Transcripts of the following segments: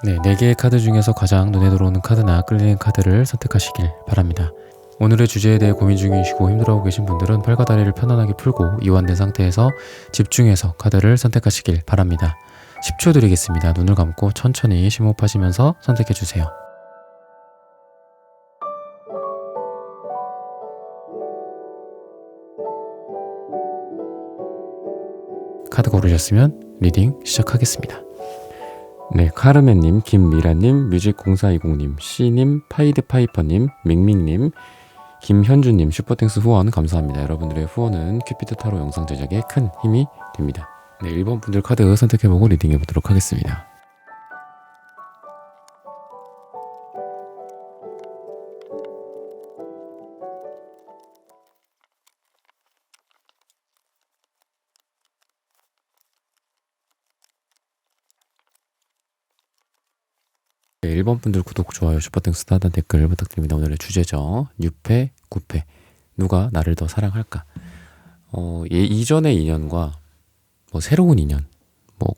네, 4개의 카드 중에서 가장 눈에 들어오는 카드나 끌리는 카드를 선택하시길 바랍니다. 오늘의 주제에 대해 고민 중이시고 힘들어하고 계신 분들은 팔과 다리를 편안하게 풀고 이완된 상태에서 집중해서 카드를 선택하시길 바랍니다. 10초 드리겠습니다. 눈을 감고 천천히 심호흡하시면서 선택해주세요. 카드 고르셨으면 리딩 시작하겠습니다. 네, 카르멘님, 김미라님, 뮤직0420님, C님, 파이드파이퍼님, 밍밍님, 김현주님 슈퍼땡스 후원 감사합니다. 여러분들의 후원은 큐피드 타로 영상 제작에 큰 힘이 됩니다. 네, 1번 분들 카드 선택해보고 리딩해보도록 하겠습니다. 네, 1번 분들 구독, 좋아요, 슈퍼땡스 하단 댓글 부탁드립니다. 오늘의 주제죠. 6패, 9패. 누가 나를 더 사랑할까? 이전의 인연과 새로운 인연,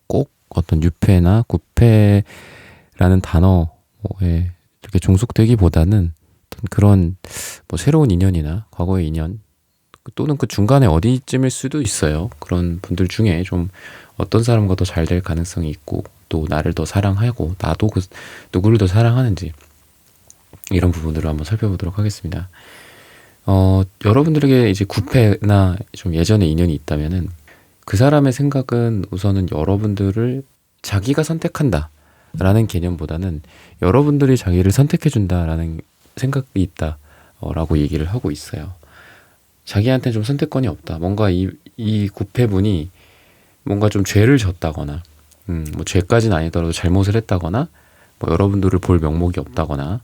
꼭 어떤 6패나 9패라는 단어에 이렇게 종속되기보다는 어떤 그런 새로운 인연이나 과거의 인연 또는 그 중간에 어디쯤일 수도 있어요. 그런 분들 중에 좀 어떤 사람과 더 잘 될 가능성이 있고 또 나를 더 사랑하고 나도 그 누구를 더 사랑하는지 이런 부분들을 한번 살펴보도록 하겠습니다. 여러분들에게 이제 9패나 좀 예전에 인연이 있다면은 그 사람의 생각은 우선은 여러분들을 자기가 선택한다 라는 개념보다는 여러분들이 자기를 선택해준다 라는 생각이 있다 라고 얘기를 하고 있어요. 자기한테 좀 선택권이 없다. 뭔가 이 9패분이 뭔가 좀 죄를 졌다거나 죄까지는 아니더라도 잘못을 했다거나 여러분들을 볼 명목이 없다거나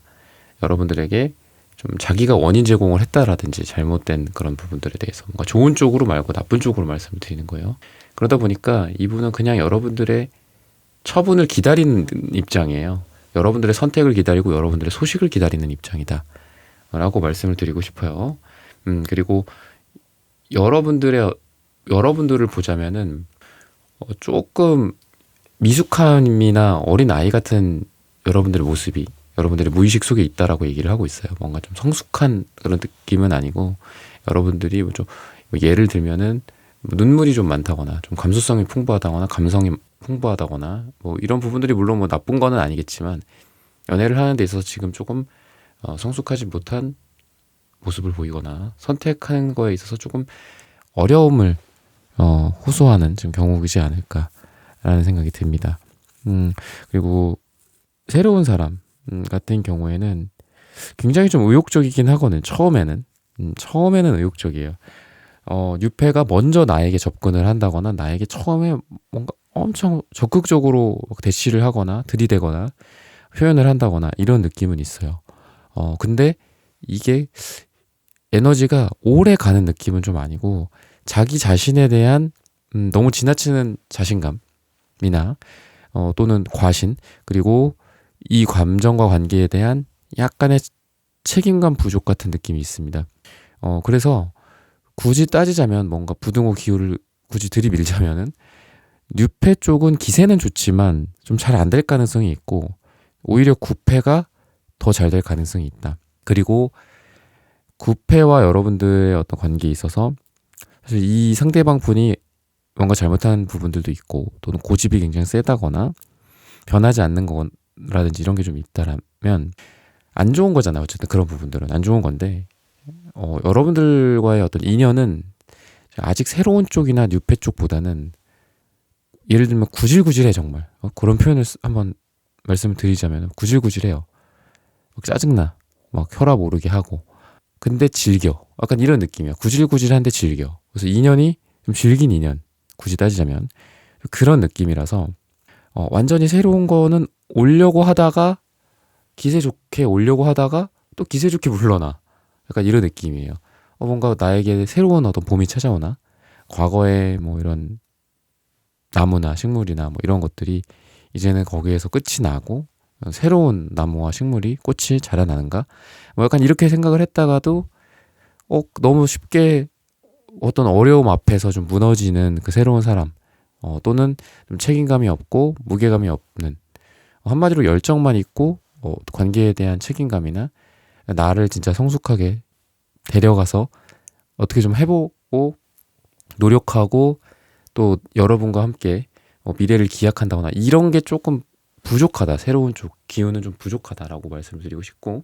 여러분들에게 좀 자기가 원인 제공을 했다라든지 잘못된 그런 부분들에 대해서 뭔가 좋은 쪽으로 말고 나쁜 쪽으로 말씀을 드리는 거예요. 그러다 보니까 이분은 그냥 여러분들의 처분을 기다리는 입장이에요. 여러분들의 선택을 기다리고 여러분들의 소식을 기다리는 입장이다 라고 말씀을 드리고 싶어요. 그리고 여러분들을 보자면은 조금 미숙함이나 어린 아이 같은 여러분들의 모습이 여러분들의 무의식 속에 있다라고 얘기를 하고 있어요. 뭔가 좀 성숙한 그런 느낌은 아니고 여러분들이 예를 들면은 눈물이 좀 많다거나 좀 감수성이 풍부하다거나 감성이 풍부하다거나 이런 부분들이 물론 나쁜 거는 아니겠지만 연애를 하는 데 있어서 지금 조금 성숙하지 못한 모습을 보이거나 선택하는 거에 있어서 조금 어려움을 호소하는 지금 경우이지 않을까라는 생각이 듭니다. 그리고 새로운 사람 같은 경우에는 굉장히 좀 의욕적이긴 하거든요. 처음에는 의욕적이에요. 6패가 먼저 나에게 접근을 한다거나 나에게 처음에 뭔가 엄청 적극적으로 대시를 하거나 들이대거나 표현을 한다거나 이런 느낌은 있어요. 근데 이게 에너지가 오래 가는 느낌은 좀 아니고 자기 자신에 대한 너무 지나치는 자신감이나 또는 과신 그리고 이 감정과 관계에 대한 약간의 책임감 부족 같은 느낌이 있습니다. 그래서 굳이 따지자면 뭔가 부등호 기호를 굳이 들이밀자면은 뉴패 쪽은 기세는 좋지만 좀 잘 안 될 가능성이 있고 오히려 9패가 더 잘 될 가능성이 있다. 그리고 9패와 여러분들의 어떤 관계에 있어서 사실 이 상대방 분이 뭔가 잘못한 부분들도 있고 또는 고집이 굉장히 세다거나 변하지 않는 거라든지 이런 게 좀 있다라면 안 좋은 거잖아요. 어쨌든 그런 부분들은 안 좋은 건데 여러분들과의 어떤 인연은 아직 새로운 쪽이나 뉴패 쪽보다는 예를 들면 구질구질해 정말 그런 표현을 한번 말씀을 드리자면 구질구질해요. 막 짜증나 막 혈압 오르게 하고 근데 즐겨 약간 이런 느낌이야. 구질구질한데 즐겨. 그래서 인연이 좀 질긴 인연 굳이 따지자면 그런 느낌이라서 완전히 새로운 거는 오려고 하다가 기세 좋게 오려고 하다가 또 기세 좋게 물러나 약간 이런 느낌이에요. 뭔가 나에게 새로운 어떤 봄이 찾아오나 과거에 이런 나무나 식물이나 이런 것들이 이제는 거기에서 끝이 나고 새로운 나무와 식물이 꽃이 자라나는가 약간 이렇게 생각을 했다가도 너무 쉽게 어떤 어려움 앞에서 좀 무너지는 그 새로운 사람 또는 좀 책임감이 없고 무게감이 없는 한마디로 열정만 있고 관계에 대한 책임감이나 나를 진짜 성숙하게 데려가서 어떻게 좀 해보고 노력하고 또 여러분과 함께 미래를 기약한다거나 이런 게 조금 부족하다. 새로운 쪽 기운은 좀 부족하다라고 말씀을 드리고 싶고,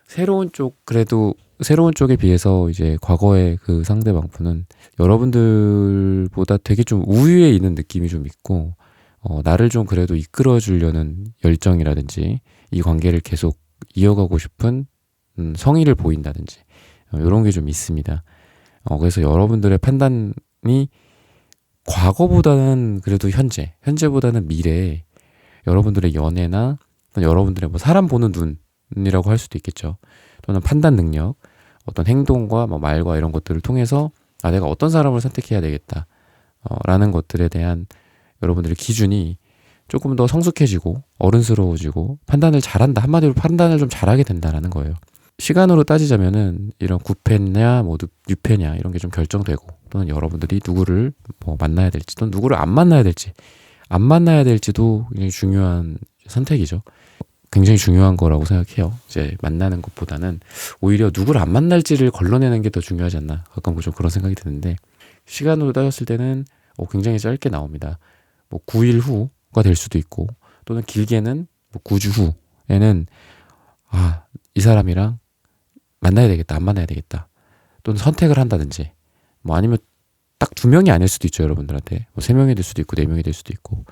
새로운 쪽 그래도 새로운 쪽에 비해서 이제 과거의 그 상대방분은 여러분들보다 되게 좀 우위에 있는 느낌이 좀 있고, 나를 좀 그래도 이끌어 주려는 열정이라든지 이 관계를 계속 이어가고 싶은 성의를 보인다든지 이런 게 좀 있습니다. 그래서 여러분들의 판단이 과거보다는 그래도 현재보다는 미래에 여러분들의 연애나 여러분들의 뭐 사람 보는 눈이라고 할 수도 있겠죠. 또는 판단 능력, 어떤 행동과 뭐 말과 이런 것들을 통해서 내가 어떤 사람을 선택해야 되겠다 라는 것들에 대한 여러분들의 기준이 조금 더 성숙해지고 어른스러워지고 판단을 잘한다. 한마디로 판단을 좀 잘하게 된다라는 거예요. 시간으로 따지자면은 이런 9패냐 뭐 6패냐 이런 게 좀 결정되고, 또는 여러분들이 누구를 뭐 만나야 될지 또는 누구를 안 만나야 될지도 굉장히 중요한 선택이죠. 굉장히 중요한 거라고 생각해요. 이제 만나는 것보다는 오히려 누구를 안 만날지를 걸러내는 게 더 중요하지 않나, 가끔 좀 그런 생각이 드는데, 시간으로 따졌을 때는 굉장히 짧게 나옵니다. 뭐 9일 후가 될 수도 있고, 또는 길게는 뭐 9주 후에는 이 사람이랑 만나야 되겠다, 안 만나야 되겠다, 또는 선택을 한다든지, 뭐 아니면 딱 2명이 아닐 수도 있죠. 여러분들한테 뭐 3명이 될 수도 있고 4명이 될 수도 있고,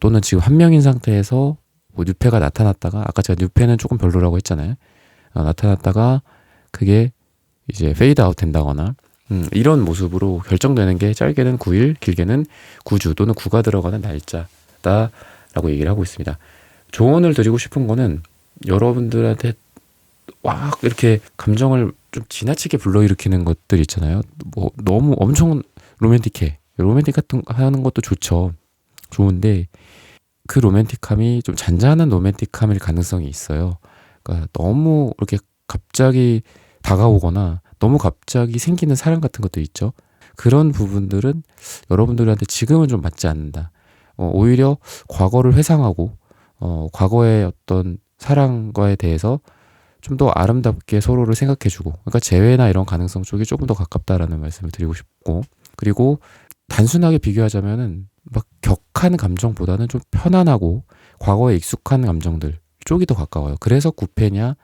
또는 지금 1명인 상태에서 뭐 뉴페가 나타났다가, 아까 제가 뉴페는 조금 별로라고 했잖아요. 나타났다가 그게 이제 페이드 아웃 된다거나 이런 모습으로 결정되는 게 짧게는 9일, 길게는 9주 또는 9가 들어가는 날짜다라고 얘기를 하고 있습니다. 조언을 드리고 싶은 거는, 여러분들한테 막 이렇게 감정을 좀 지나치게 불러일으키는 것들 있잖아요. 뭐 너무 엄청 로맨틱 같은 하는 것도 좋은데 그 로맨틱함이 좀 잔잔한 로맨틱함일 가능성이 있어요. 그러니까 너무 이렇게 갑자기 다가오거나 너무 갑자기 생기는 사랑 같은 것도 있죠. 그런 부분들은 여러분들한테 지금은 좀 맞지 않는다. 오히려 과거를 회상하고 과거의 어떤 사랑과에 대해서 좀 더 아름답게 서로를 생각해주고, 그러니까 재회나 이런 가능성 쪽이 조금 더 가깝다라는 말씀을 드리고 싶고, 그리고 단순하게 비교하자면은 막 격한 감정보다는 좀 편안하고 과거에 익숙한 감정들 쪽이 더 가까워요. 그래서 9패냐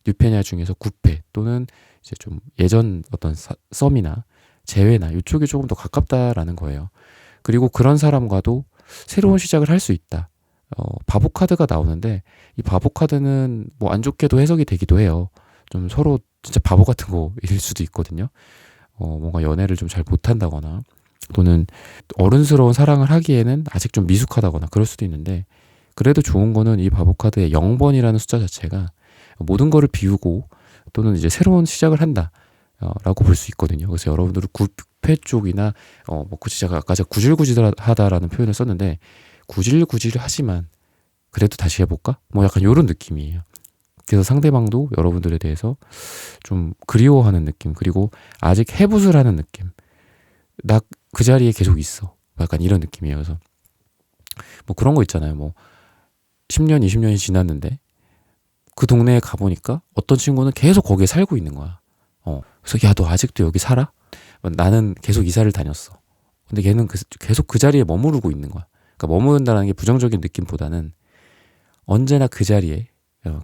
뉴패냐 중에서 9패 또는 이제 좀 예전 어떤 썸이나 재회나 이쪽이 조금 더 가깝다라는 거예요. 그리고 그런 사람과도 새로운 시작을 할 수 있다. 바보 카드가 나오는데, 이 바보 카드는 뭐 안 좋게도 해석이 되기도 해요. 좀 서로 진짜 바보 같은 거일 수도 있거든요. 뭔가 연애를 좀 잘 못한다거나, 또는 어른스러운 사랑을 하기에는 아직 좀 미숙하다거나 그럴 수도 있는데, 그래도 좋은 거는 이 바보 카드의 0번이라는 숫자 자체가 모든 거를 비우고 또는 이제 새로운 시작을 한다 라고 볼 수 있거든요. 그래서 여러분들은 9패 쪽이나 뭐 제가 아까 구질구질하다라는 표현을 썼는데, 구질구질하지만 그래도 다시 해볼까? 뭐 약간 이런 느낌이에요. 그래서 상대방도 여러분들에 대해서 좀 그리워하는 느낌, 그리고 아직 해붓을 하는 느낌, 나 그 자리에 계속 있어, 약간 이런 느낌이에요. 그래서 뭐 그런 거 있잖아요. 뭐 10년 20년이 지났는데 그 동네에 가보니까 어떤 친구는 계속 거기에 살고 있는 거야. 그래서 야, 너 아직도 여기 살아? 나는 계속 이사를 다녔어. 근데 걔는 계속 그 자리에 머무르고 있는 거야. 그러니까 머무른다는 게 부정적인 느낌보다는 언제나 그 자리에,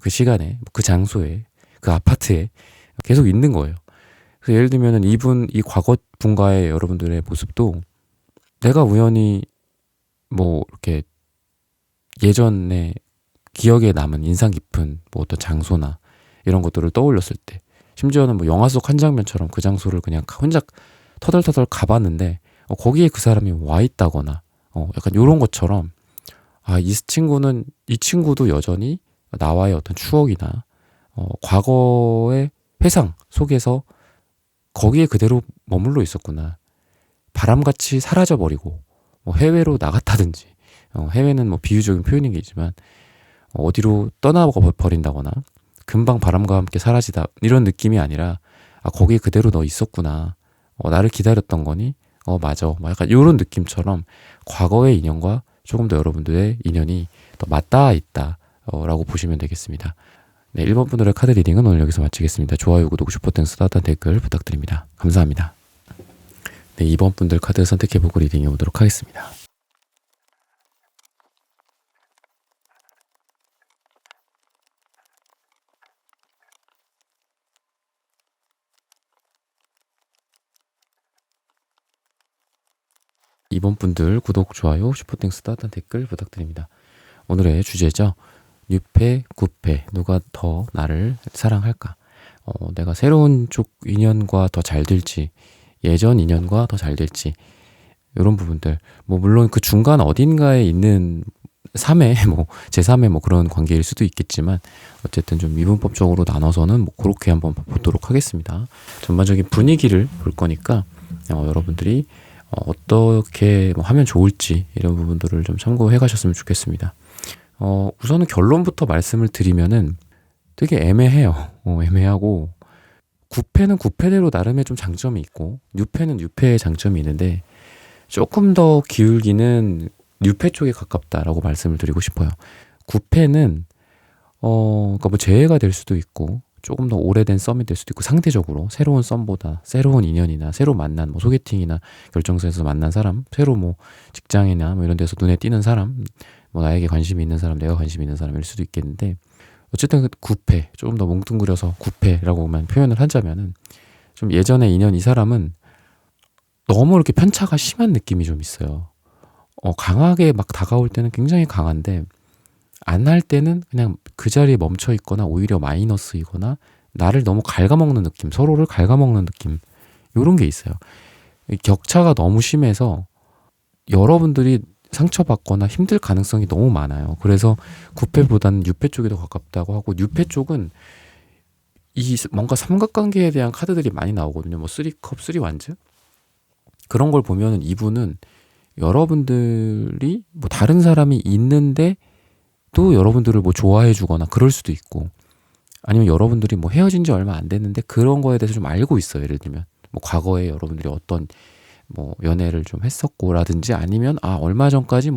그 시간에, 그 장소에, 그 아파트에 계속 있는 거예요. 그래서 예를 들면은 이 과거 분과의 여러분들의 모습도, 내가 우연히 뭐 이렇게 예전에 기억에 남은 인상 깊은 뭐 어떤 장소나 이런 것들을 떠올렸을 때, 심지어는 뭐 영화 속 한 장면처럼 그 장소를 그냥 혼자 터덜터덜 가봤는데 거기에 그 사람이 와 있다거나 약간 이런 것처럼, 이 친구도 여전히 나와의 어떤 추억이나 과거의 회상 속에서 거기에 그대로 머물러 있었구나. 바람같이 사라져버리고 뭐 해외로 나갔다든지, 해외는 뭐 비유적인 표현이겠지만 어디로 떠나버린다거나 금방 바람과 함께 사라지다, 이런 느낌이 아니라 거기에 그대로 너 있었구나. 나를 기다렸던 거니? 맞아. 뭐 약간 이런 느낌처럼 과거의 인연과 조금 더 여러분들의 인연이 더 맞닿아 있다 라고 보시면 되겠습니다. 네, 1번 분들의 카드 리딩은 오늘 여기서 마치겠습니다. 좋아요, 구독, 슈퍼땡스, 따뜻한 댓글 부탁드립니다. 감사합니다. 네, 2번 분들 카드 선택해보고 리딩해 보도록 하겠습니다. 이번 분들 구독, 좋아요, 슈퍼땡스, 따뜻한 댓글 부탁드립니다. 오늘의 주제죠. 뉴패, 구패, 누가 더 나를 사랑할까? 내가 새로운 쪽 인연과 더 잘 될지, 예전 인연과 더 잘 될지, 이런 부분들. 뭐 물론 그 중간 어딘가에 있는 3회, 제3회 그런 관계일 수도 있겠지만, 어쨌든 좀 미분법적으로 나눠서는 그렇게 한번 보도록 하겠습니다. 전반적인 분위기를 볼 거니까 여러분들이 어떻게 하면 좋을지 이런 부분들을 좀 참고해 가셨으면 좋겠습니다. 우선은 결론부터 말씀을 드리면은 되게 애매해요. 애매하고, 구패는 구패대로 나름의 좀 장점이 있고, 뉴패는 뉴패의 장점이 있는데, 조금 더 기울기는 뉴패 쪽에 가깝다라고 말씀을 드리고 싶어요. 구패는, 그러니까 재해가 될 수도 있고, 조금 더 오래된 썸이 될 수도 있고, 상대적으로 새로운 썸보다 새로운 인연이나 새로 만난 소개팅이나 결정소에서 만난 사람, 새로 직장이나 이런 데서 눈에 띄는 사람, 나에게 관심이 있는 사람, 내가 관심이 있는 사람일 수도 있겠는데, 어쨌든 그 구패, 조금 더 뭉뚱그려서 구패라고만 표현을 하자면은, 좀 예전의 인연, 이 사람은 너무 이렇게 편차가 심한 느낌이 좀 있어요. 강하게 막 다가올 때는 굉장히 강한데, 안 할 때는 그냥 그 자리에 멈춰 있거나 오히려 마이너스이거나, 나를 너무 갉아먹는 느낌, 서로를 갉아먹는 느낌, 요런 게 있어요. 이 격차가 너무 심해서 여러분들이 상처받거나 힘들 가능성이 너무 많아요. 그래서 구패보다는 뉴패 쪽이 더 가깝다고 하고, 뉴패 쪽은 이 뭔가 삼각관계에 대한 카드들이 많이 나오거든요. 3컵, 3완즈? 그런 걸 보면은 이분은 여러분들이 다른 사람이 있는데 또 여러분들을 좋아해 주거나 그럴 수도 있고, 아니면 여러분들이 헤어진 지 얼마 안 됐는데 그런 거에 대해서 좀 알고 있어요. 예를 들면 과거에 여러분들이 어떤 연애를 좀 했었고, 라든지 아니면 얼마 전까지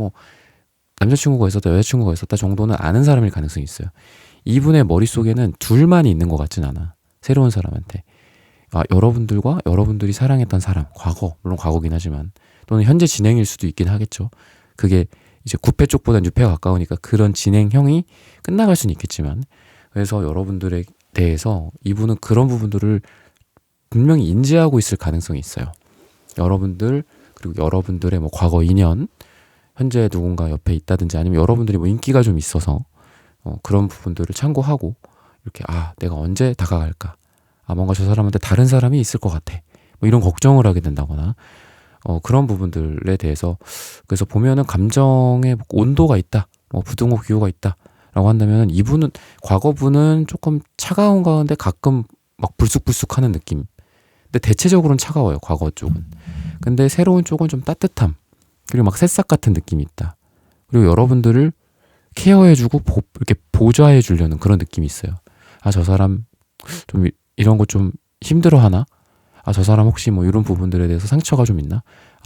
남자친구가 있었다, 여자친구가 있었다 정도는 아는 사람일 가능성이 있어요. 이분의 머릿속에는 둘만이 있는 것 같진 않아. 새로운 사람한테. 여러분들과 여러분들이 사랑했던 사람, 과거, 물론 과거긴 하지만, 또는 현재 진행일 수도 있긴 하겠죠. 그게 이제 구패 쪽보다 뉴패가 가까우니까 그런 진행형이 끝나갈 수는 있겠지만, 그래서 여러분들에 대해서 이분은 그런 부분들을 분명히 인지하고 있을 가능성이 있어요. 여러분들, 그리고 여러분들의 과거 인연, 현재 누군가 옆에 있다든지, 아니면 여러분들이 인기가 좀 있어서 그런 부분들을 참고하고, 이렇게 내가 언제 다가갈까, 뭔가 저 사람한테 다른 사람이 있을 것 같아, 이런 걱정을 하게 된다거나, 그런 부분들에 대해서, 그래서 보면은 감정에 온도가 있다, 부등호 기호가 있다 라고 한다면, 이분은, 과거분은 조금 차가운 가운데 가끔 불쑥불쑥 하는 느낌. 근데 대체적으로는 차가워요, 과거 쪽은. 근데 새로운 쪽은 좀 따뜻함, 그리고 새싹 같은 느낌이 있다. 그리고 여러분들을 케어해주고 이렇게 보좌해 주려는 그런 느낌이 있어요. 저 사람 좀 이런 거 좀 힘들어하나? 저 사람 혹시 이런 부분들에 대해서 상처가 좀 있나?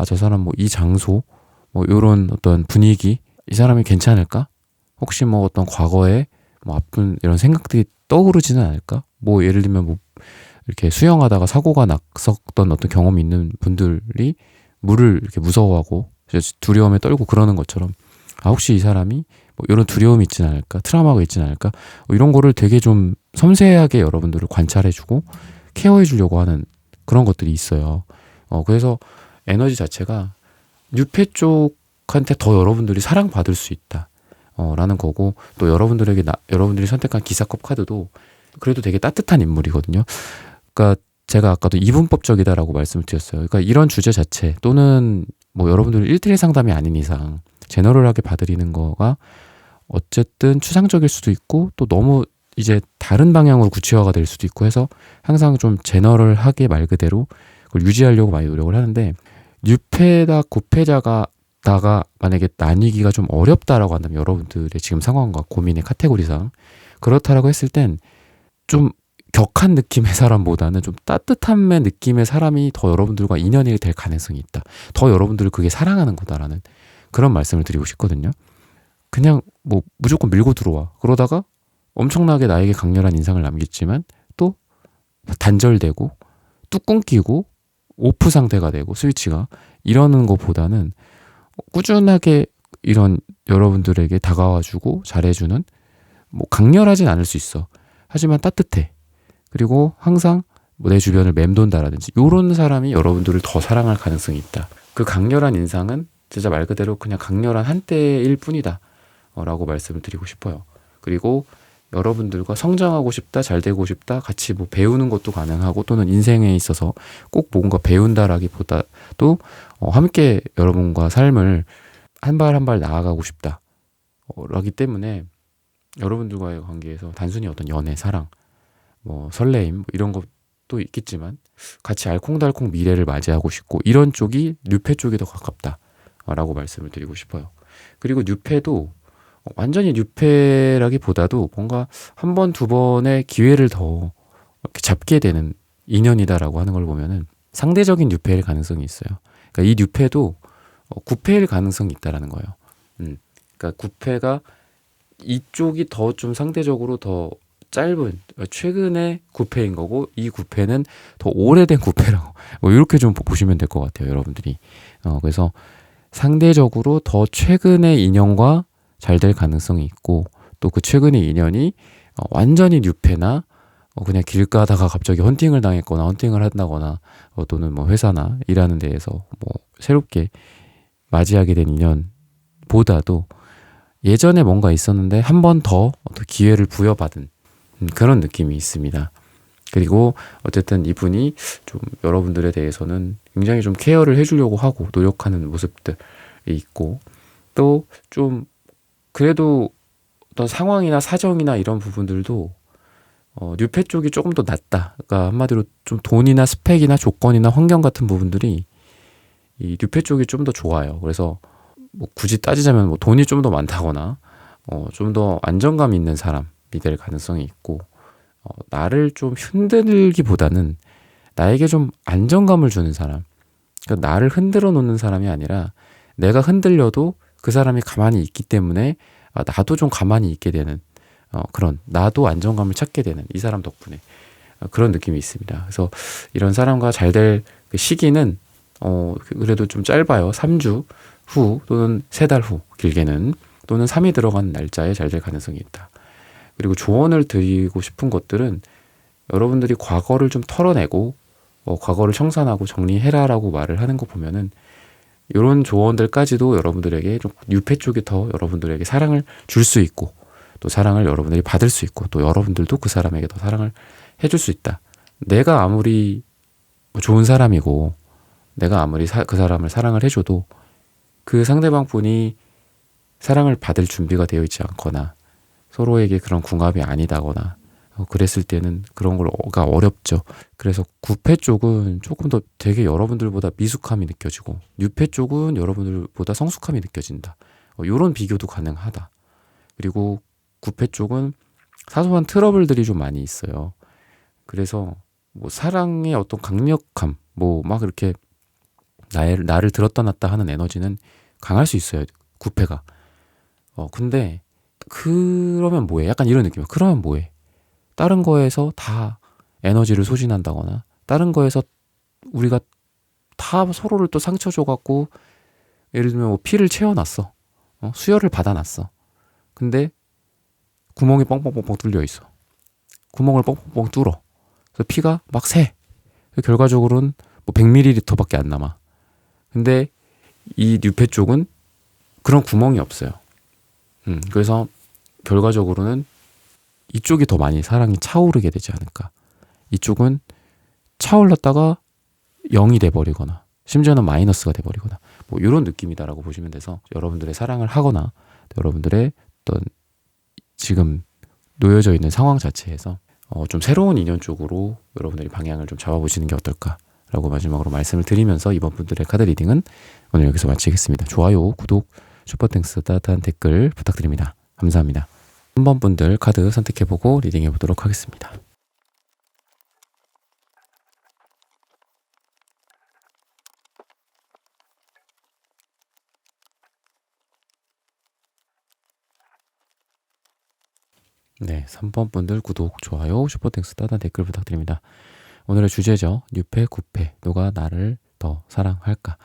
저 사람 이 장소, 이런 어떤 분위기, 이 사람이 괜찮을까? 혹시 어떤 과거에 아픈 이런 생각들이 떠오르지는 않을까? 예를 들면 이렇게 수영하다가 사고가 났었던 어떤 경험이 있는 분들이 물을 이렇게 무서워하고 두려움에 떨고 그러는 것처럼, 혹시 이 사람이 이런 두려움이 있진 않을까? 트라우마가 있진 않을까? 이런 거를 되게 좀 섬세하게 여러분들을 관찰해주고 케어해 주려고 하는 그런 것들이 있어요. 그래서 에너지 자체가 뉴패 쪽한테 더 여러분들이 사랑받을 수 있다 라는 거고, 또 여러분들에게 여러분들이 선택한 기사컵 카드도 그래도 되게 따뜻한 인물이거든요. 그러니까 제가 아까도 이분법적이다라고 말씀을 드렸어요. 그러니까 이런 주제 자체, 또는 여러분들 1:1 상담이 아닌 이상 제너럴하게 봐드리는 거가 어쨌든 추상적일 수도 있고, 또 너무 이제 다른 방향으로 구체화가 될 수도 있고 해서 항상 좀 제너럴하게 말 그대로 그걸 유지하려고 많이 노력을 하는데, 뉴패다 구패자가 다가 만약에 나뉘기가 좀 어렵다라고 한다면, 여러분들의 지금 상황과 고민의 카테고리상 그렇다라고 했을 땐 좀 격한 느낌의 사람보다는 좀 따뜻함의 느낌의 사람이 더 여러분들과 인연이 될 가능성이 있다. 더 여러분들을 그게 사랑하는 거다라는 그런 말씀을 드리고 싶거든요. 그냥 뭐 무조건 밀고 들어와. 그러다가 엄청나게 나에게 강렬한 인상을 남겼지만 또 단절되고 뚝 끊기고 오프 상태가 되고 스위치가 이러는 것보다는 꾸준하게 이런 여러분들에게 다가와주고 잘해주는, 뭐 강렬하진 않을 수 있어. 하지만 따뜻해. 그리고 항상 뭐 내 주변을 맴돈다라든지 이런 사람이 여러분들을 더 사랑할 가능성이 있다. 그 강렬한 인상은 진짜 말 그대로 그냥 강렬한 한때일 뿐이다 라고 말씀을 드리고 싶어요. 그리고 여러분들과 성장하고 싶다, 잘 되고 싶다, 같이 뭐 배우는 것도 가능하고, 또는 인생에 있어서 꼭 뭔가 배운다라기보다도 함께 여러분과 삶을 한 발 한 발 나아가고 싶다 라기 때문에 여러분들과의 관계에서 단순히 어떤 연애, 사랑, 뭐 설레임 뭐 이런 것도 있겠지만 같이 알콩달콩 미래를 맞이하고 싶고, 이런 쪽이 뉴페 쪽이 더 가깝다라고 말씀을 드리고 싶어요. 그리고 뉴페도 완전히 뉴페라기보다도 뭔가 한 번, 두 번의 기회를 더 이렇게 잡게 되는 인연이다라고 하는 걸 보면은 상대적인 뉴페일 가능성이 있어요. 그러니까 이 뉴페도 구페일 가능성이 있다라는 거예요. 그러니까 구페가 이쪽이 더 좀 상대적으로 더 짧은 최근의 구페인 거고, 이 구페는 더 오래된 구페라고 뭐 이렇게 좀 보시면 될 것 같아요, 여러분들이. 그래서 상대적으로 더 최근의 인연과 잘 될 가능성이 있고, 또 그 최근의 인연이 완전히 뉴페나 그냥 길 가다가 갑자기 헌팅을 당했거나 헌팅을 한다거나 또는 뭐 회사나 일하는 데에서 뭐 새롭게 맞이하게 된 인연보다도 예전에 뭔가 있었는데 한 번 더 기회를 부여받은 그런 느낌이 있습니다. 그리고 어쨌든 이분이 좀 여러분들에 대해서는 굉장히 좀 케어를 해주려고 하고 노력하는 모습들이 있고, 또 좀 그래도 어떤 상황이나 사정이나 이런 부분들도 뉴페 쪽이 조금 더 낫다. 그러니까 한마디로 좀 돈이나 스펙이나 조건이나 환경 같은 부분들이 이 뉴페 쪽이 좀 더 좋아요. 그래서 뭐 굳이 따지자면 뭐 돈이 좀 더 많다거나 좀 더 안정감 있는 사람이 될 가능성이 있고, 나를 좀 흔들기보다는 나에게 좀 안정감을 주는 사람, 그러니까 나를 흔들어 놓는 사람이 아니라 내가 흔들려도 그 사람이 가만히 있기 때문에 나도 좀 가만히 있게 되는 그런, 나도 안정감을 찾게 되는 이 사람 덕분에 그런 느낌이 있습니다. 그래서 이런 사람과 잘 될 그 시기는 그래도 좀 짧아요. 3주 후 또는 3달 후, 길게는 또는 3이 들어간 날짜에 잘 될 가능성이 있다. 그리고 조언을 드리고 싶은 것들은 여러분들이 과거를 좀 털어내고 과거를 청산하고 정리해라라고 말을 하는 거 보면은 이런 조언들까지도 여러분들에게 좀 뉴페 쪽이 더 여러분들에게 사랑을 줄 수 있고, 또 사랑을 여러분들이 받을 수 있고, 또 여러분들도 그 사람에게 더 사랑을 해줄 수 있다. 내가 아무리 좋은 사람이고 내가 아무리 그 사람을 사랑을 해줘도 그 상대방 분이 사랑을 받을 준비가 되어 있지 않거나 서로에게 그런 궁합이 아니다거나 그랬을 때는 그런 걸가 어렵죠. 그래서 구패 쪽은 조금 더 되게 여러분들보다 미숙함이 느껴지고, 뉴패 쪽은 여러분들보다 성숙함이 느껴진다. 이런 비교도 가능하다. 그리고 구패 쪽은 사소한 트러블들이 좀 많이 있어요. 그래서 뭐 사랑의 어떤 강력함, 뭐 막 이렇게 나를 들었다 놨다 하는 에너지는 강할 수 있어요, 구패가. 근데 그러면 뭐해? 약간 이런 느낌이야. 그러면 뭐해? 다른 거에서 다 에너지를 소진한다거나, 다른 거에서 우리가 다 서로를 또 상처 줘갖고, 예를 들면 뭐 피를 채워놨어. 수혈을 받아놨어. 근데 구멍이 뻥뻥뻥뻥 뚫려 있어. 구멍을 뻥뻥뻥 뚫어. 그래서 피가 막 새. 결과적으로는 뭐 100ml밖에 안 남아. 근데 이 뉴페 쪽은 그런 구멍이 없어요. 그래서 결과적으로는 이쪽이 더 많이 사랑이 차오르게 되지 않을까. 이쪽은 차올랐다가 0이 돼버리거나 심지어는 마이너스가 돼버리거나 뭐 이런 느낌이다라고 보시면 돼서, 여러분들의 사랑을 하거나 여러분들의 어떤 지금 놓여져 있는 상황 자체에서 좀 새로운 인연 쪽으로 여러분들이 방향을 좀 잡아보시는 게 어떨까라고 마지막으로 말씀을 드리면서, 이번 분들의 카드 리딩은 오늘 여기서 마치겠습니다. 좋아요, 구독, 슈퍼땡스, 따뜻한 댓글 부탁드립니다. 감사합니다. 3번 분들 카드 선택해보고 리딩해보도록 하겠습니다. 네, 3번 분들 구독, 좋아요, 슈퍼땡스 따단 댓글 부탁드립니다. 오늘의 주제죠. 뉴페, 구페. 누가 나를 더 사랑할까?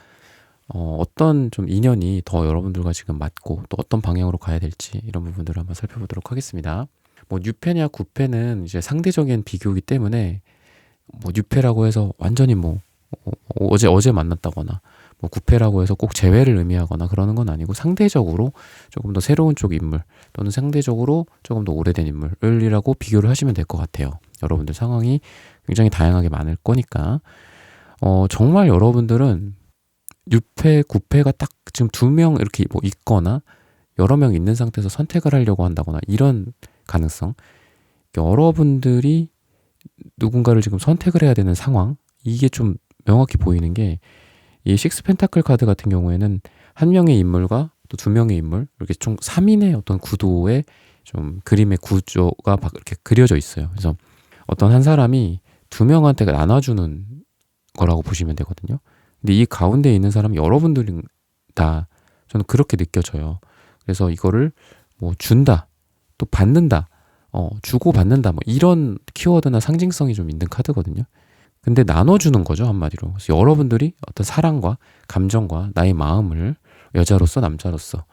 어떤 좀 인연이 더 여러분들과 지금 맞고 또 어떤 방향으로 가야 될지 이런 부분들을 한번 살펴보도록 하겠습니다. 뭐 뉴페냐 구페는 이제 상대적인 비교이기 때문에 뭐 뉴페라고 해서 완전히 뭐 어제 만났다거나 뭐 구페라고 해서 꼭 재회를 의미하거나 그러는 건 아니고 상대적으로 조금 더 새로운 쪽 인물 또는 상대적으로 조금 더 오래된 인물이라고 비교를 하시면 될 것 같아요. 여러분들 상황이 굉장히 다양하게 많을 거니까 정말 여러분들은 뉴페, 구페가 딱 지금 2명 이렇게 뭐 있거나 여러 명 있는 상태에서 선택을 하려고 한다거나 이런 가능성, 여러분들이 누군가를 지금 선택을 해야 되는 상황, 이게 좀 명확히 보이는 게 이 식스 펜타클 카드 같은 경우에는 한 명의 인물과 또 2명의 인물, 이렇게 총 3인의 어떤 구도의 좀 그림의 구조가 막 이렇게 그려져 있어요. 그래서 어떤 한 사람이 2명한테 나눠주는 거라고 보시면 되거든요. 근데 이 가운데 있는 사람이 여러분들이다. 저는 그렇게 느껴져요. 그래서 이거를 뭐 준다, 또 받는다, 주고 받는다, 뭐 이런 키워드나 상징성이 좀 있는 카드거든요. 근데 나눠주는 거죠, 한마디로. 그래서 여러분들이 어떤 사랑과 감정과 나의 마음을 여자로서 남자로서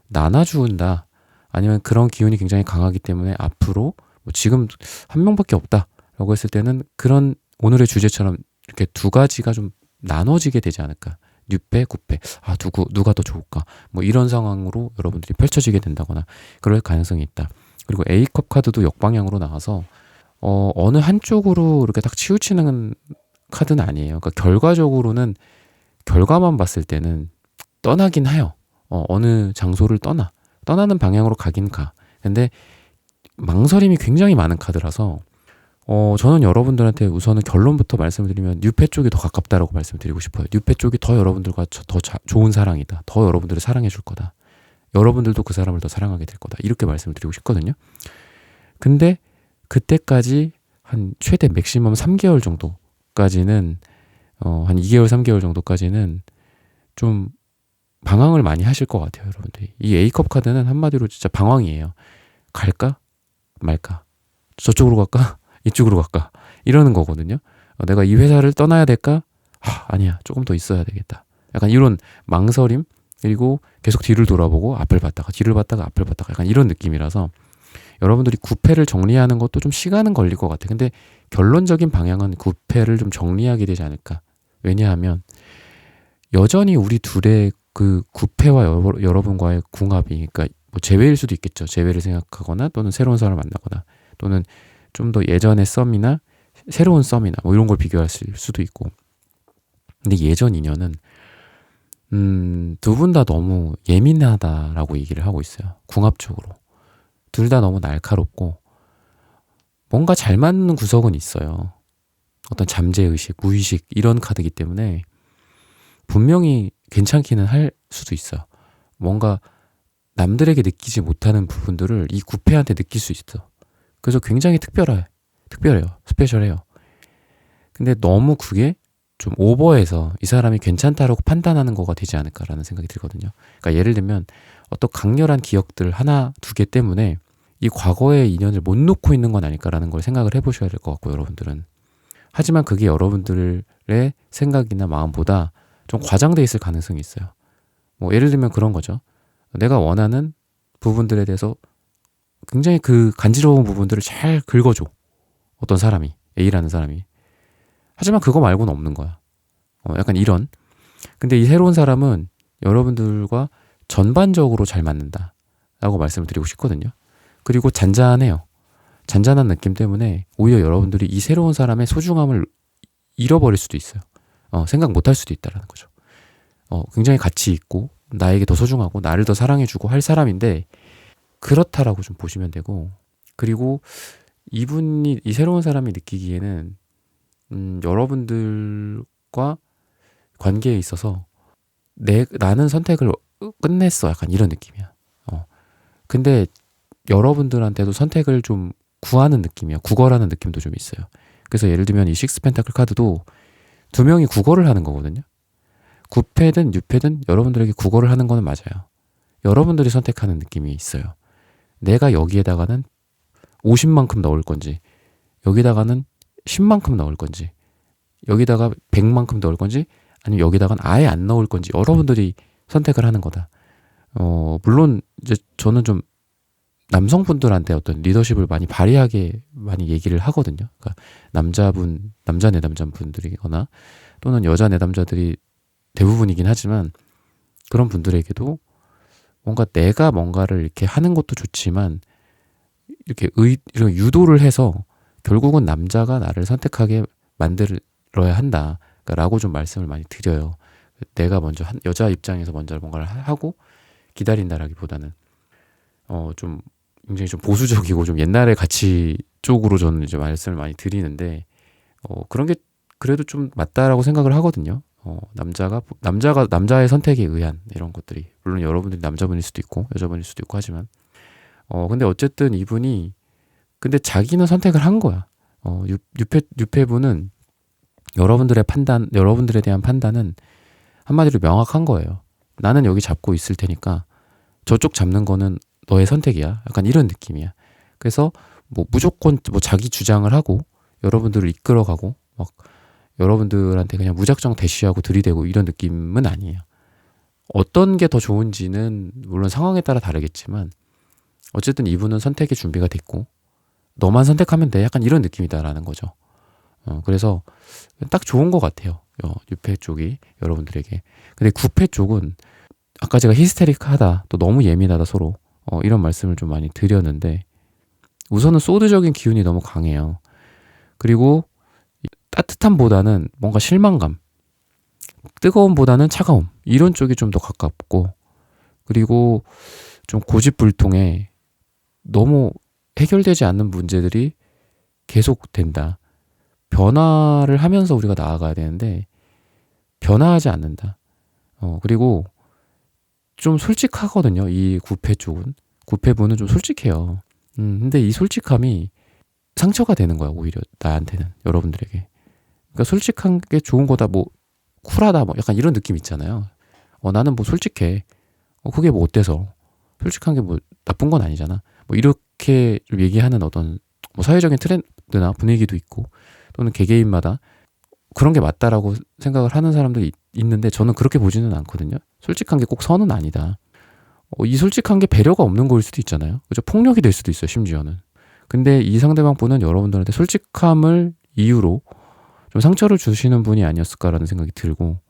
나눠준다. 아니면 그런 기운이 굉장히 강하기 때문에 앞으로 뭐 지금 한 명밖에 없다라고 했을 때는 그런 오늘의 주제처럼 이렇게 2가지가 좀 나눠지게 되지 않을까. 뉴페, 구페. 누가 더 좋을까? 뭐 이런 상황으로 여러분들이 펼쳐지게 된다거나 그럴 가능성이 있다. 그리고 A컵 카드도 역방향으로 나와서 어느 한쪽으로 이렇게 딱 치우치는 카드는 아니에요. 그러니까 결과적으로는 결과만 봤을 때는 떠나긴 해요. 어느 장소를 떠나는 방향으로 가긴 가. 근데 망설임이 굉장히 많은 카드라서 저는 여러분들한테 우선은 결론부터 말씀을 드리면 뉴페 쪽이 더 가깝다라고 말씀을 드리고 싶어요. 뉴페 쪽이 더 여러분들과 더 좋은 사랑이다. 더 여러분들을 사랑해 줄 거다. 여러분들도 그 사람을 더 사랑하게 될 거다. 이렇게 말씀을 드리고 싶거든요. 근데 그때까지 한 최대 맥시멈 3개월 정도까지는 한 2개월, 3개월 정도까지는 좀 방황을 많이 하실 것 같아요, 여러분들이. 이 A컵 카드는 한마디로 진짜 방황이에요. 갈까? 말까? 저쪽으로 갈까? 이쪽으로 갈까? 이러는 거거든요. 내가 이 회사를 떠나야 될까? 아니야. 조금 더 있어야 되겠다. 약간 이런 망설임, 그리고 계속 뒤를 돌아보고 앞을 봤다가 뒤를 봤다가 앞을 봤다가 약간 이런 느낌이라서 여러분들이 구패를 정리하는 것도 좀 시간은 걸릴 것 같아요. 근데 결론적인 방향은 구패를 좀 정리하게 되지 않을까. 왜냐하면 여전히 우리 둘의 그 구패와 여러분과의 궁합이, 그러니까 뭐 재회일 수도 있겠죠. 재회를 생각하거나 또는 새로운 사람을 만나거나 또는 좀 더 예전의 썸이나 새로운 썸이나 뭐 이런 걸 비교할 수도 있고. 근데 예전 인연은 2분 다 너무 예민하다라고 얘기를 하고 있어요. 궁합적으로. 둘 다 너무 날카롭고 뭔가 잘 맞는 구석은 있어요. 어떤 잠재의식, 무의식 이런 카드이기 때문에 분명히 괜찮기는 할 수도 있어요. 뭔가 남들에게 느끼지 못하는 부분들을 이 구패한테 느낄 수 있어. 그래서 굉장히 특별해요. 스페셜해요. 근데 너무 그게 좀 오버해서 이 사람이 괜찮다라고 판단하는 거가 되지 않을까라는 생각이 들거든요. 그러니까 예를 들면 어떤 강렬한 기억들 하나, 2개 때문에 이 과거의 인연을 못 놓고 있는 건 아닐까라는 걸 생각을 해보셔야 될 것 같고, 여러분들은. 하지만 그게 여러분들의 생각이나 마음보다 좀 과장돼 있을 가능성이 있어요. 뭐 예를 들면 그런 거죠. 내가 원하는 부분들에 대해서 굉장히 그 간지러운 부분들을 잘 긁어줘. 어떤 사람이, A라는 사람이. 하지만 그거 말고는 없는 거야. 약간 이런. 근데 이 새로운 사람은 여러분들과 전반적으로 잘 맞는다 라고 말씀을 드리고 싶거든요. 그리고 잔잔해요. 잔잔한 느낌 때문에 오히려 여러분들이 이 새로운 사람의 소중함을 잃어버릴 수도 있어요. 생각 못할 수도 있다라는 거죠. 굉장히 가치 있고 나에게 더 소중하고 나를 더 사랑해주고 할 사람인데 그렇다라고 좀 보시면 되고, 그리고 이 새로운 사람이 느끼기에는 여러분들과 관계에 있어서 나는 선택을 끝냈어. 약간 이런 느낌이야. 근데 여러분들한테도 선택을 좀 구하는 느낌이야. 구걸하는 느낌도 좀 있어요. 그래서 예를 들면 이 식스 펜타클 카드도 2명이 구걸을 하는 거거든요. 구패든 뉴패든 여러분들에게 구걸을 하는 거는 맞아요. 여러분들이 선택하는 느낌이 있어요. 내가 여기에다가는 50만큼 넣을 건지, 여기다가는 10만큼 넣을 건지, 여기다가 100만큼 넣을 건지, 아니면 여기다가는 아예 안 넣을 건지 여러분들이 선택을 하는 거다. 물론 이제 저는 좀 남성분들한테 어떤 리더십을 많이 발휘하게 많이 얘기를 하거든요. 그러니까 남자 내담자분들이거나 또는 여자 내담자들이 대부분이긴 하지만 그런 분들에게도 뭔가 내가 뭔가를 이렇게 하는 것도 좋지만 이렇게 이렇게 유도를 해서 결국은 남자가 나를 선택하게 만들어야 한다라고 좀 말씀을 많이 드려요. 내가 먼저 여자 입장에서 먼저 뭔가를 하고 기다린다라기보다는 좀 굉장히 좀 보수적이고 좀 옛날의 가치 쪽으로 저는 이제 말씀을 많이 드리는데 그런 게 그래도 좀 맞다라고 생각을 하거든요. 남자가 남자의 선택에 의한 이런 것들이 물론 여러분들이 남자분일 수도 있고 여자분일 수도 있고 하지만 근데 어쨌든 이분이 근데 자기는 선택을 한 거야. 유패분은 여러분들에 대한 판단은 한마디로 명확한 거예요. 나는 여기 잡고 있을 테니까 저쪽 잡는 거는 너의 선택이야. 약간 이런 느낌이야. 그래서 뭐 무조건 뭐 자기 주장을 하고 여러분들을 이끌어가고 막 여러분들한테 그냥 무작정 대쉬하고 들이대고 이런 느낌은 아니에요. 어떤 게 더 좋은지는 물론 상황에 따라 다르겠지만 어쨌든 이분은 선택의 준비가 됐고 너만 선택하면 돼. 약간 이런 느낌이다라는 거죠. 그래서 딱 좋은 것 같아요. 유패 쪽이 여러분들에게. 근데 구패 쪽은 아까 제가 히스테릭하다 또 너무 예민하다 서로 이런 말씀을 좀 많이 드렸는데 우선은 소드적인 기운이 너무 강해요. 그리고 따뜻함보다는 뭔가 실망감, 뜨거움보다는 차가움 이런 쪽이 좀 더 가깝고 그리고 좀 고집불통에 너무 해결되지 않는 문제들이 계속된다. 변화를 하면서 우리가 나아가야 되는데 변화하지 않는다. 그리고 좀 솔직하거든요. 이 구패 쪽은. 구패분은 좀 솔직해요. 근데 이 솔직함이 상처가 되는 거야. 오히려 나한테는 여러분들에게. 그러니까 솔직한 게 좋은 거다. 뭐 쿨하다. 뭐 약간 이런 느낌 있잖아요. 나는 뭐 솔직해. 그게 뭐 어때서? 솔직한 게 뭐 나쁜 건 아니잖아. 뭐 이렇게 좀 얘기하는 어떤 뭐 사회적인 트렌드나 분위기도 있고 또는 개개인마다 그런 게 맞다라고 생각을 하는 사람들이 있는데 저는 그렇게 보지는 않거든요. 솔직한 게 꼭 선은 아니다. 이 솔직한 게 배려가 없는 거일 수도 있잖아요. 그죠? 폭력이 될 수도 있어요. 심지어는. 근데 이 상대방 분은 여러분들한테 솔직함을 이유로 좀 상처를 주시는 분이 아니었을까라는 생각이 들고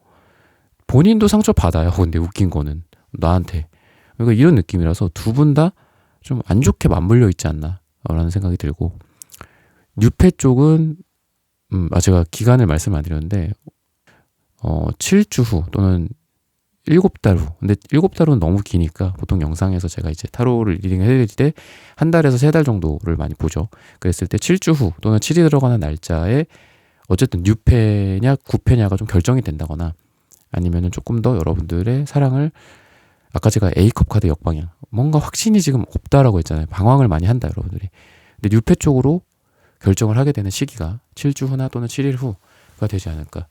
본인도 상처 받아요. 근데 웃긴 거는 나한테. 그러니까 이런 느낌이라서 두 분 다 좀 안 좋게 맞물려 있지 않나라는 생각이 들고 뉴페 쪽은 제가 기간을 말씀 안 드렸는데 7주 후 또는 7달 후. 근데 7달은 너무 기니까 보통 영상에서 제가 이제 타로를 리딩을 해드릴 때 한 달에서 3달 정도를 많이 보죠. 그랬을 때 7주 후 또는 7이 들어가는 날짜에 어쨌든 뉴패냐 구패냐가 좀 결정이 된다거나 아니면은 조금 더 여러분들의 사랑을 아까 제가 A컵 카드 역방향 뭔가 확신이 지금 없다라고 했잖아요. 방황을 많이 한다 여러분들이. 근데 뉴패 쪽으로 결정을 하게 되는 시기가 7주 후나 또는 7일 후가 되지 않을까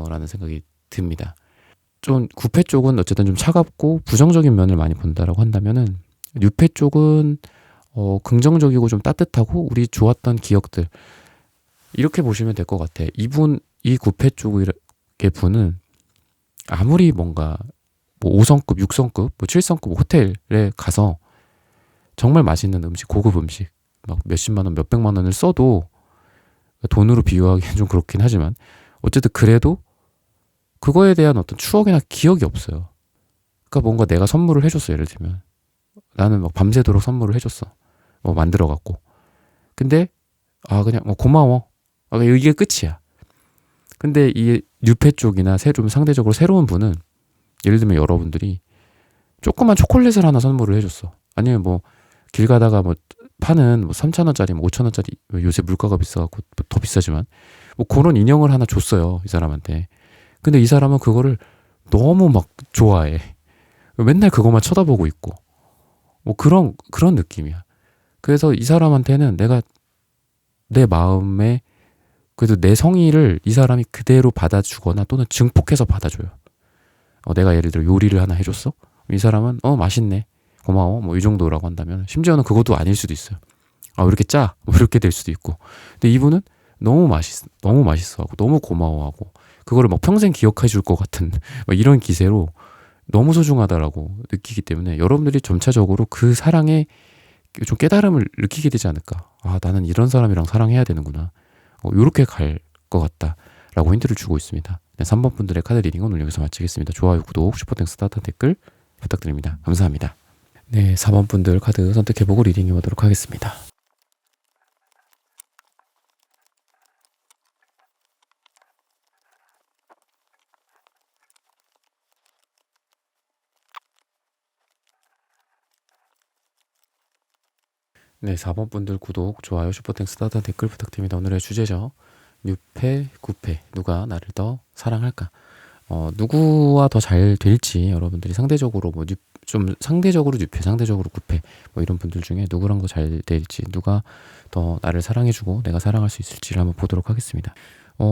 라는 생각이 듭니다. 좀 구패 쪽은 어쨌든 좀 차갑고 부정적인 면을 많이 본다라고 한다면은 뉴패 쪽은 긍정적이고 좀 따뜻하고 우리 좋았던 기억들 이렇게 보시면 될 것 같아. 이 구패 쪽의 분은 아무리 뭔가 뭐 5성급, 6성급, 뭐 7성급 호텔에 가서 정말 맛있는 음식, 고급 음식 막 몇십만 원, 몇백만 원을 써도 돈으로 비유하기는 좀 그렇긴 하지만 어쨌든 그래도 그거에 대한 어떤 추억이나 기억이 없어요. 그러니까 뭔가 내가 선물을 해줬어. 예를 들면 나는 막 밤새도록 선물을 해줬어. 뭐 만들어갖고. 근데 그냥 고마워. 이게 끝이야. 근데 이 뉴페 쪽이나 좀 상대적으로 새로운 분은 예를 들면 여러분들이 조그만 초콜릿을 하나 선물을 해줬어. 아니면 뭐 길 가다가 뭐 파는 뭐 3,000원짜리, 뭐 5,000원짜리 요새 물가가 비싸갖고 더 비싸지만 뭐 그런 인형을 하나 줬어요. 이 사람한테. 근데 이 사람은 그거를 너무 막 좋아해. 맨날 그것만 쳐다보고 있고. 뭐 그런 느낌이야. 그래서 이 사람한테는 내가 내 마음에 그래도 내 성의를 이 사람이 그대로 받아주거나 또는 증폭해서 받아줘요. 내가 예를 들어 요리를 하나 해줬어? 이 사람은 맛있네. 고마워. 뭐 이 정도라고 한다면 심지어는 그것도 아닐 수도 있어요. 아, 왜 이렇게 짜? 뭐 이렇게 될 수도 있고. 근데 이분은 너무 맛있어하고 너무 고마워하고 그거를 막 평생 기억해 줄 것 같은 막 이런 기세로 너무 소중하다라고 느끼기 때문에 여러분들이 점차적으로 그 사랑에 좀 깨달음을 느끼게 되지 않을까. 아, 나는 이런 사람이랑 사랑해야 되는구나. 요렇게 갈 것 같다라고 힌트를 주고 있습니다. 네, 3번 분들의 카드 리딩은 오늘 여기서 마치겠습니다. 좋아요, 구독, 슈퍼땡스, 따뜻한 댓글 부탁드립니다. 감사합니다. 네, 4번 분들 카드 선택해보고 리딩해보도록 하겠습니다. 네, 4번 분들 구독, 좋아요, 슈퍼땡스, 따뜻한 댓글 부탁드립니다. 오늘의 주제죠. 6패, 9패, 누가 나를 더 사랑할까? 누구와 더 잘 될지 여러분들이 상대적으로 좀 상대적으로 6패, 상대적으로 9패 뭐 이런 분들 중에 누구랑 더 잘 될지, 누가 더 나를 사랑해주고 내가 사랑할 수 있을지를 한번 보도록 하겠습니다.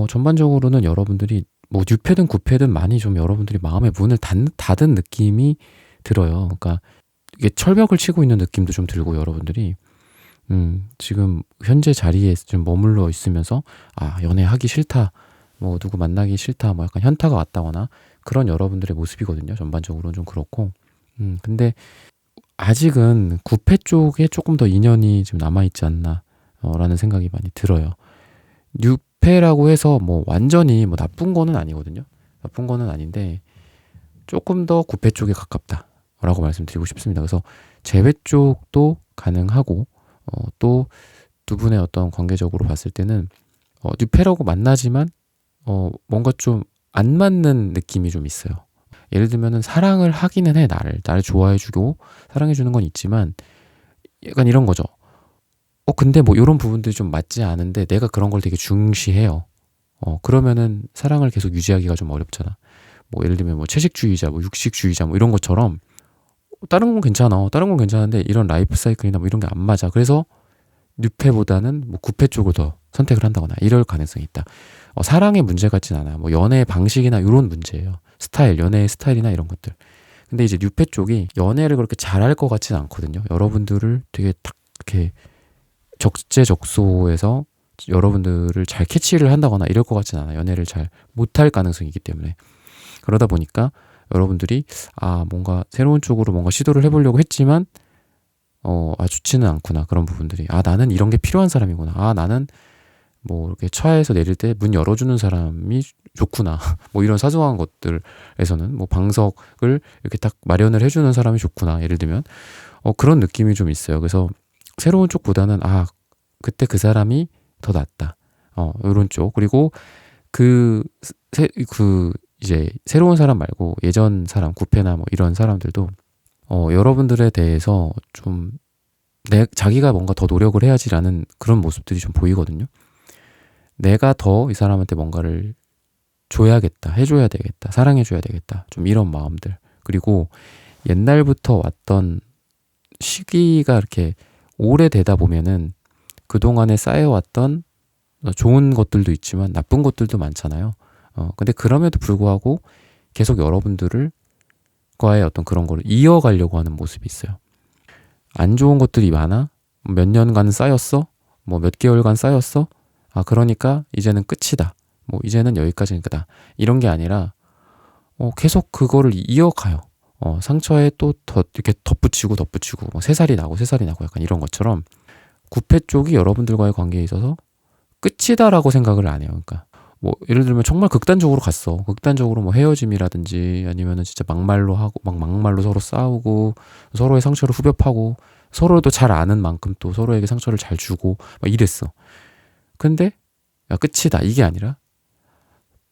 전반적으로는 여러분들이 뭐 6패든 9패든 많이 좀 여러분들이 마음의 문을 닫은 느낌이 들어요. 그러니까 이게 철벽을 치고 있는 느낌도 좀 들고 여러분들이 지금 현재 자리에 좀 머물러 있으면서 연애하기 싫다, 뭐 누구 만나기 싫다, 뭐 약간 현타가 왔다거나 그런 여러분들의 모습이거든요. 전반적으로는 좀 그렇고 근데 아직은 9패 쪽에 조금 더 인연이 지금 남아있지 않나 라는 생각이 많이 들어요. 6패라고 해서 뭐 완전히 뭐 나쁜 거는 아니거든요. 나쁜 거는 아닌데 조금 더 9패 쪽에 가깝다 라고 말씀드리고 싶습니다. 그래서 재회 쪽도 가능하고 또 두 분의 어떤 관계적으로 봤을 때는 6패라고 만나지만 뭔가 좀 안 맞는 느낌이 좀 있어요. 예를 들면은 사랑을 하기는 해, 나를 좋아해주고 사랑해주는 건 있지만 약간 이런 거죠. 근데 뭐 이런 부분들이 좀 맞지 않은데 내가 그런 걸 되게 중시해요. 그러면은 사랑을 계속 유지하기가 좀 어렵잖아. 뭐 예를 들면 뭐 채식주의자, 뭐 육식주의자 뭐 이런 것처럼 다른 건 괜찮아. 다른 건 괜찮은데 이런 라이프 사이클이나 뭐 이런 게 안 맞아. 그래서 6패보다는 뭐 9패 쪽을 더 선택을 한다거나 이럴 가능성이 있다. 사랑의 문제 같진 않아. 뭐 연애 방식이나 이런 문제예요. 스타일, 연애의 스타일이나 이런 것들. 근데 이제 6패 쪽이 연애를 그렇게 잘할 것 같진 않거든요. 여러분들을 되게 딱 이렇게 적재적소에서 여러분들을 잘 캐치를 한다거나 이럴 것 같진 않아. 연애를 잘 못할 가능성이 있기 때문에. 그러다 보니까 여러분들이 뭔가 새로운 쪽으로 뭔가 시도를 해보려고 했지만 좋지는 않구나. 그런 부분들이 나는 이런 게 필요한 사람이구나. 나는 뭐 이렇게 차에서 내릴 때 문 열어주는 사람이 좋구나. 뭐 이런 사소한 것들에서는 뭐 방석을 이렇게 딱 마련을 해주는 사람이 좋구나. 예를 들면 그런 느낌이 좀 있어요. 그래서 새로운 쪽보다는 그때 그 사람이 더 낫다. 이런 쪽. 그리고 이제 새로운 사람 말고 예전 사람, 9패나 뭐 이런 사람들도 여러분들에 대해서 좀 자기가 뭔가 더 노력을 해야지라는 그런 모습들이 좀 보이거든요. 내가 더 이 사람한테 뭔가를 줘야겠다, 해줘야 되겠다, 사랑해줘야 되겠다. 좀 이런 마음들. 그리고 옛날부터 왔던 시기가 이렇게 오래되다 보면은 그동안에 쌓여왔던 좋은 것들도 있지만 나쁜 것들도 많잖아요. 근데 그럼에도 불구하고 계속 여러분들과의 어떤 그런 거를 이어가려고 하는 모습이 있어요. 안 좋은 것들이 많아? 몇 년간 쌓였어? 뭐 몇 개월간 쌓였어? 그러니까 이제는 끝이다. 뭐 이제는 여기까지는 끝이다. 이런 게 아니라 계속 그거를 이어가요. 상처에 또 이렇게 덧붙이고 뭐 새 살이 나고 약간 이런 것처럼 9패 쪽이 여러분들과의 관계에 있어서 끝이다라고 생각을 안 해요. 그러니까 뭐 예를 들면 정말 극단적으로 갔어. 극단적으로 뭐 헤어짐이라든지 아니면은 진짜 막말로 하고 막말로 서로 싸우고 서로의 상처를 후벼파고 서로도 잘 아는 만큼 또 서로에게 상처를 잘 주고 막 이랬어. 근데 끝이다 이게 아니라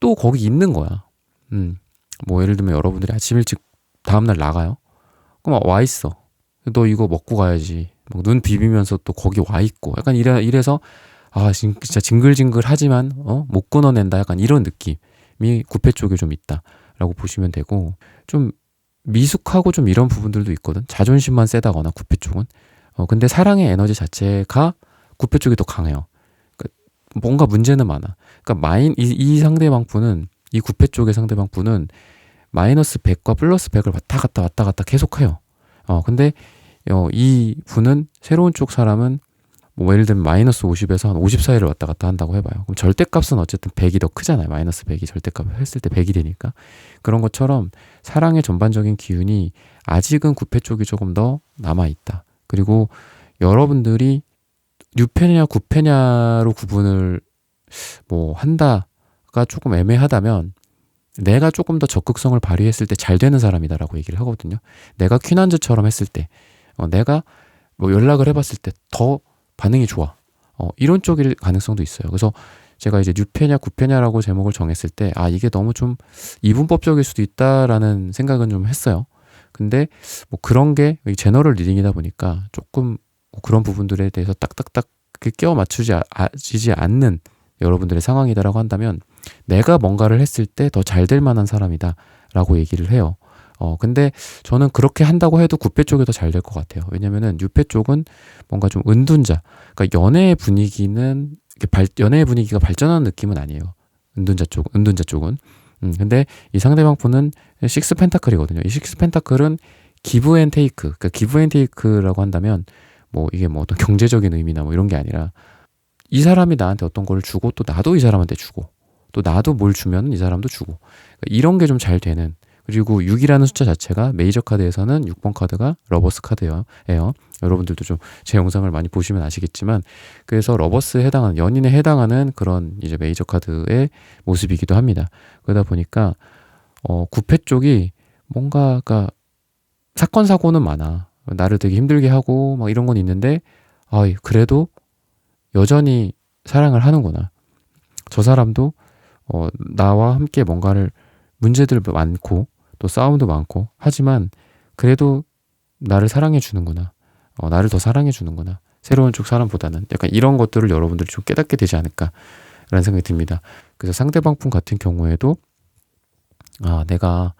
또 거기 있는 거야. 뭐 예를 들면 여러분들이 아침 일찍 다음날 나가요. 그럼 와 있어. 너 이거 먹고 가야지. 눈 비비면서 또 거기 와 있고 약간 이래서 진짜 징글징글하지만 못 끊어낸다. 약간 이런 느낌이 9패 쪽에 좀 있다라고 보시면 되고, 좀 미숙하고 좀 이런 부분들도 있거든. 자존심만 세다거나 9패 쪽은. 근데 사랑의 에너지 자체가 9패 쪽이 더 강해요. 그러니까 뭔가 문제는 많아. 그러니까 이 상대방분은, 이 9패 쪽의 상대방분은 마이너스 100과 플러스 100을 왔다 갔다 계속해요. 근데 이 분은, 새로운 쪽 사람은 뭐 예를 들면 마이너스 50에서 한 50 사이를 왔다 갔다 한다고 해봐요. 그럼 절대값은 어쨌든 100이 더 크잖아요. 마이너스 100이 절대값 했을 때 100이 되니까. 그런 것처럼 사랑의 전반적인 기운이 아직은 구패 쪽이 조금 더 남아있다. 그리고 여러분들이 뉴패냐 구패냐로 구분을 뭐 한다가 조금 애매하다면 내가 조금 더 적극성을 발휘했을 때 잘 되는 사람이다라고 얘기를 하거든요. 내가 퀸한즈처럼 했을 때, 내가 뭐 연락을 해봤을 때 더 반응이 좋아. 이런 쪽일 가능성도 있어요. 그래서 제가 이제 뉴패냐 구패냐라고 제목을 정했을 때, 이게 너무 좀 이분법적일 수도 있다라는 생각은 좀 했어요. 근데 뭐 그런 게 제너럴 리딩이다 보니까 조금 그런 부분들에 대해서 딱딱딱 끼워 맞추지 않는 여러분들의 상황이다라고 한다면 내가 뭔가를 했을 때 더 잘 될 만한 사람이다 라고 얘기를 해요. 근데 저는 그렇게 한다고 해도 구패 쪽이 더 잘 될 것 같아요. 왜냐면은 뉴패 쪽은 뭔가 좀 은둔자, 그러니까 연애의 분위기가 발전하는 느낌은 아니에요. 은둔자 쪽은. 근데 이 상대방 분은 식스 펜타클이거든요. 이 식스 펜타클은 기브 앤 테이크, 그러니까 기브 앤 테이크라고 한다면 뭐 이게 뭐 어떤 경제적인 의미나 뭐 이런 게 아니라 이 사람이 나한테 어떤 걸 주고 또 나도 이 사람한테 주고 또 나도 뭘 주면 이 사람도 주고, 그러니까 이런 게 좀 잘 되는. 그리고 6이라는 숫자 자체가 메이저 카드에서는 6번 카드가 러버스 카드예요. 여러분들도 좀 제 영상을 많이 보시면 아시겠지만, 그래서 러버스에 해당하는, 연인에 해당하는 그런 이제 메이저 카드의 모습이기도 합니다. 그러다 보니까 구패 쪽이 뭔가가 사건 사고는 많아. 나를 되게 힘들게 하고 막 이런 건 있는데, 그래도 여전히 사랑을 하는구나. 저 사람도 나와 함께 뭔가를, 문제들 많고 또 싸움도 많고 하지만 그래도 나를 사랑해 주는구나. 나를 더 사랑해 주는구나. 새로운 쪽 사람보다는. 약간 이런 것들을 여러분들이 좀 깨닫게 되지 않을까라는 생각이 듭니다. 그래서 상대방 분 같은 경우에도 내가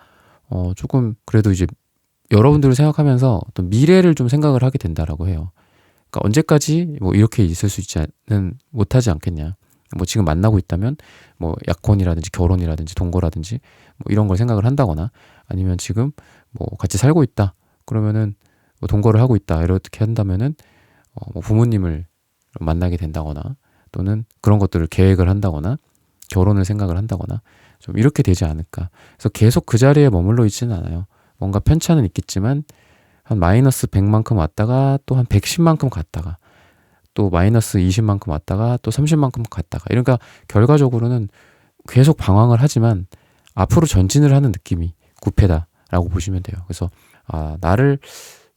조금 그래도 이제 여러분들을 생각하면서 어떤 미래를 좀 생각을 하게 된다라고 해요. 그러니까 언제까지 뭐 이렇게 있을 수 못하지 않겠냐. 뭐 지금 만나고 있다면 뭐 약혼이라든지 결혼이라든지 동거라든지 뭐 이런 걸 생각을 한다거나, 아니면 지금 뭐 같이 살고 있다 그러면은 뭐 동거를 하고 있다 이렇게 한다면은 뭐 부모님을 만나게 된다거나, 또는 그런 것들을 계획을 한다거나 결혼을 생각을 한다거나 좀 이렇게 되지 않을까. 그래서 계속 그 자리에 머물러 있지는 않아요. 뭔가 편차는 있겠지만 한 마이너스 100만큼 왔다가 또 한 110만큼 갔다가 또 마이너스 20만큼 왔다가 또 30만큼 갔다가, 그러니까 결과적으로는 계속 방황을 하지만 앞으로 전진을 하는 느낌이 구패다라고 보시면 돼요. 그래서 나를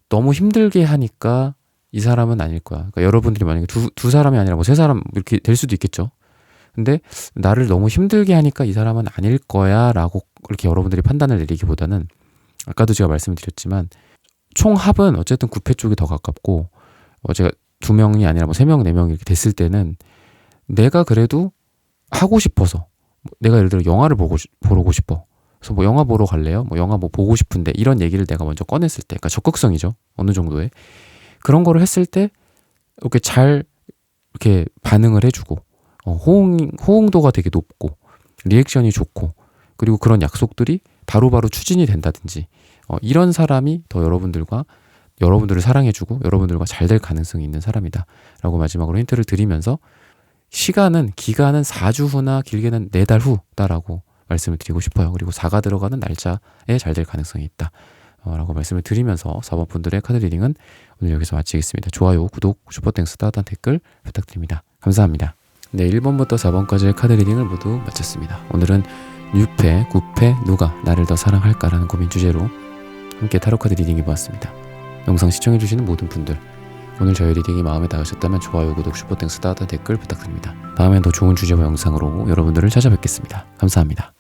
너무 힘들게 하니까 이 사람은 아닐 거야. 그러니까 여러분들이 만약에 두 사람이 아니라 뭐 세 사람 이렇게 될 수도 있겠죠. 근데 나를 너무 힘들게 하니까 이 사람은 아닐 거야 라고 이렇게 여러분들이 판단을 내리기보다는, 아까도 제가 말씀을 드렸지만 총합은 어쨌든 구패 쪽이 더 가깝고, 제가 2명이 아니라 뭐 3명, 4명 이렇게 됐을 때는 내가 그래도 하고 싶어서, 내가 예를 들어 영화를 보고 싶어. 그래서 뭐 영화 보러 갈래요? 뭐 영화 뭐 보고 싶은데, 이런 얘기를 내가 먼저 꺼냈을 때, 그러니까 적극성이죠. 어느 정도의. 그런 거를 했을 때 이렇게 잘 이렇게 반응을 해주고, 호응도가 되게 높고, 리액션이 좋고, 그리고 그런 약속들이 바로바로 추진이 된다든지, 이런 사람이 더 여러분들을 사랑해주고 여러분들과 잘 될 가능성이 있는 사람이다 라고 마지막으로 힌트를 드리면서, 기간은 4주 후나 길게는 4달 후다라고 말씀을 드리고 싶어요. 그리고 4가 들어가는 날짜에 잘 될 가능성이 있다 라고 말씀을 드리면서 4번 분들의 카드 리딩은 오늘 여기서 마치겠습니다. 좋아요, 구독, 슈퍼땡스, 따뜻한 댓글 부탁드립니다. 감사합니다. 네, 1번부터 4번까지의 카드 리딩을 모두 마쳤습니다. 오늘은 6패, 9패, 누가 나를 더 사랑할까라는 고민 주제로 함께 타로 카드 리딩 해보았습니다. 영상 시청해주시는 모든 분들, 오늘 저희 리딩이 마음에 닿으셨다면 좋아요, 구독, 슈퍼땡스, 따뜻한 댓글 부탁드립니다. 다음엔 더 좋은 주제와 영상으로 여러분들을 찾아뵙겠습니다. 감사합니다.